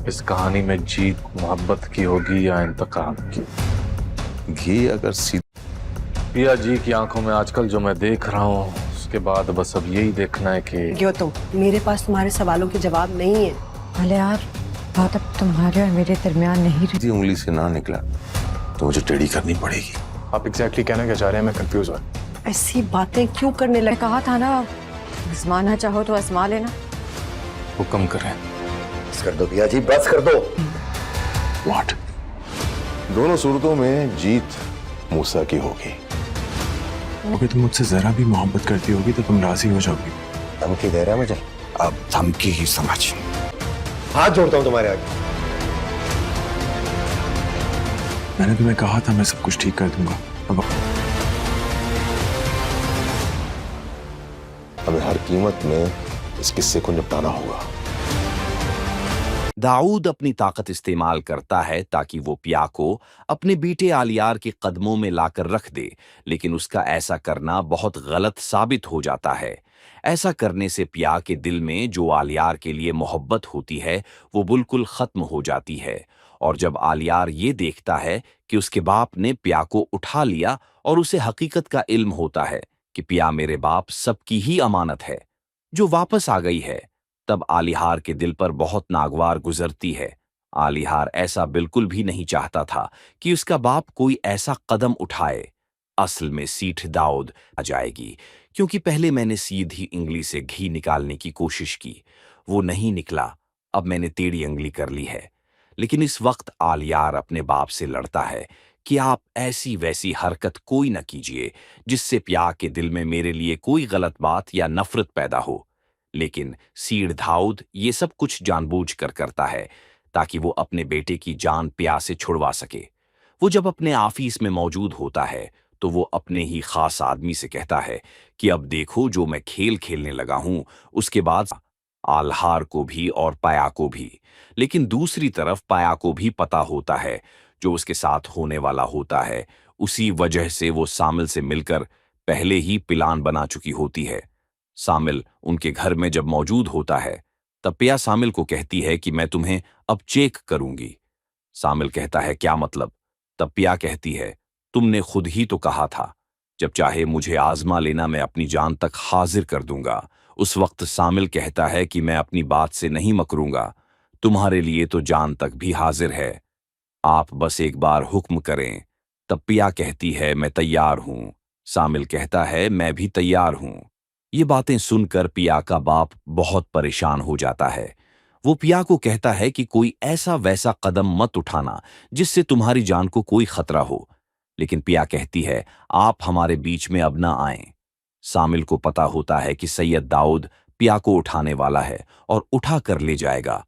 इस कहानी में जीत मोहब्बत की होगी या इंतकाम की? घी अगर पिया जी की आंखों में आजकल जो मैं देख रहा हूँ, उसके बाद बस अब यही देखना है कि क्यों तुम मेरे पास तुम्हारे सवालों के जवाब नहीं है। अरे यार, बात अब तुम्हारे और मेरे दरमियान नहीं रही। सीधी उंगली से ना निकला तो मुझे टेढ़ी करनी पड़ेगी। आप एग्जैक्टली कहना क्या चाह रहे हैं? मैं कंफ्यूज हूँ। ऐसी बातें क्यों करने मैं लगे? कहा था ना, आजमाना चाहो तो आजमा लेना। हुक्म करें। बस कर दो पिया जी, बस कर दो। व्हाट? दोनों सूरतों में जीत मूसा की होगी। अगर तुम मुझसे जरा भी मोहब्बत करती होगी तो तुम राजी हो जाओगी। धमकी दे रहा है मुझे? अब धमकी ही समझ। हाथ जोड़ता हूँ तुम्हारे आगे। मैंने तुम्हें कहा था मैं सब कुछ ठीक कर दूंगा। अब हमें हर कीमत में इस किस्से को निपटाना होगा। दाऊद अपनी ताकत इस्तेमाल करता है ताकि वो पिया को अपने बेटे आलियार के कदमों में लाकर रख दे, लेकिन उसका ऐसा करना बहुत गलत साबित हो जाता है। ऐसा करने से पिया के दिल में जो आलियार के लिए मोहब्बत होती है वो बिल्कुल खत्म हो जाती है। और जब आलियार ये देखता है कि उसके बाप ने पिया को उठा लिया और उसे हकीकत का इल्म होता है कि पिया मेरे बाप सबकी ही अमानत है जो वापस आ गई है, तब आलिहार के दिल पर बहुत नागवार गुजरती है। आलिहार ऐसा बिल्कुल भी नहीं चाहता था कि उसका बाप कोई ऐसा कदम उठाए। असल में सीठ दाऊद आ जाएगी, क्योंकि पहले मैंने सीधी उंगली से घी निकालने की कोशिश की, वो नहीं निकला। अब मैंने टेढ़ी उंगली कर ली है। लेकिन इस वक्त आलियार अपने बाप से लड़ता है कि आप ऐसी वैसी हरकत कोई न कीजिए जिससे पिया के दिल में मेरे लिए कोई गलत बात या नफरत पैदा हो। लेकिन सीड दाऊद ये सब कुछ जानबूझकर करता है ताकि वो अपने बेटे की जान पिया से छुड़वा सके। वो जब अपने ऑफिस में मौजूद होता है तो वो अपने ही खास आदमी से कहता है कि अब देखो जो मैं खेल खेलने लगा हूं, उसके बाद आल्हार को भी और पाया को भी। लेकिन दूसरी तरफ पाया को भी पता होता है जो उसके साथ होने वाला होता है। उसी वजह से वो सामिल से मिलकर पहले ही प्लान बना चुकी होती है। सामिल उनके घर में जब मौजूद होता है तब पिया सामिल को कहती है कि मैं तुम्हें अब चेक करूंगी। सामिल कहता है क्या मतलब? तब पिया कहती है तुमने खुद ही तो कहा था जब चाहे मुझे आजमा लेना, मैं अपनी जान तक हाजिर कर दूंगा। उस वक्त सामिल कहता है कि मैं अपनी बात से नहीं मकरूंगा, तुम्हारे लिए तो जान तक भी हाजिर है, आप बस एक बार हुक्म करें। तब पिया कहती है मैं तैयार हूं। सामिल कहता है मैं भी तैयार हूं। ये बातें सुनकर पिया का बाप बहुत परेशान हो जाता है। वो पिया को कहता है कि कोई ऐसा वैसा कदम मत उठाना जिससे तुम्हारी जान को कोई खतरा हो। लेकिन पिया कहती है आप हमारे बीच में अब ना आएं। सामिल को पता होता है कि सैयद दाऊद पिया को उठाने वाला है और उठा कर ले जाएगा।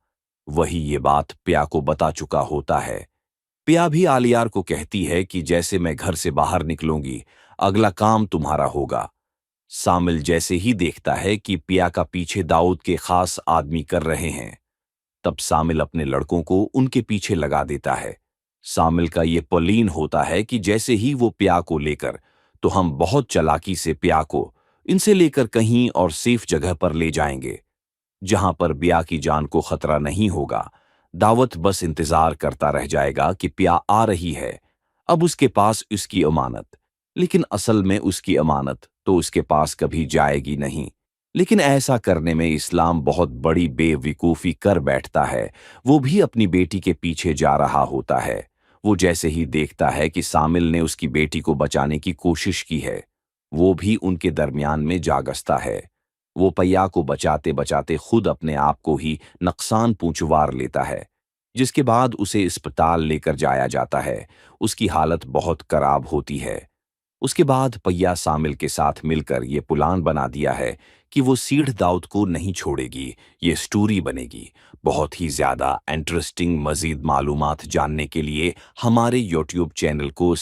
वही ये बात पिया को बता चुका होता है। पिया भी आलियार को कहती है कि जैसे मैं घर से बाहर निकलूंगी, अगला काम तुम्हारा होगा। सामिल जैसे ही देखता है कि पिया का पीछे दाऊद के खास आदमी कर रहे हैं, तब सामिल अपने लड़कों को उनके पीछे लगा देता है। सामिल का ये प्लान होता है कि जैसे ही वो पिया को लेकर, तो हम बहुत चालाकी से पिया को इनसे लेकर कहीं और सेफ जगह पर ले जाएंगे जहां पर पिया की जान को खतरा नहीं होगा। दावत बस इंतजार करता रह जाएगा कि पिया आ रही है। अब उसके पास उसकी अमानत, लेकिन असल में उसकी अमानत तो उसके पास कभी जाएगी नहीं। लेकिन ऐसा करने में इस्लाम बहुत बड़ी बेवकूफ़ी कर बैठता है। वो भी अपनी बेटी के पीछे जा रहा होता है। वो जैसे ही देखता है कि सामिल ने उसकी बेटी को बचाने की कोशिश की है, वो भी उनके दरमियान में जा गसता है। वो पिया को बचाते बचाते खुद अपने आप को ही नुकसान पहुंचवा लेता है, जिसके बाद उसे अस्पताल लेकर जाया जाता है। उसकी हालत बहुत खराब होती है। उसके बाद पिया सामिल के साथ मिलकर ये प्लान बना दिया है कि वो सीड दाऊद को नहीं छोड़ेगी। ये स्टोरी बनेगी बहुत ही ज्यादा इंटरेस्टिंग। मजीद मालूमात जानने के लिए हमारे यूट्यूब चैनल को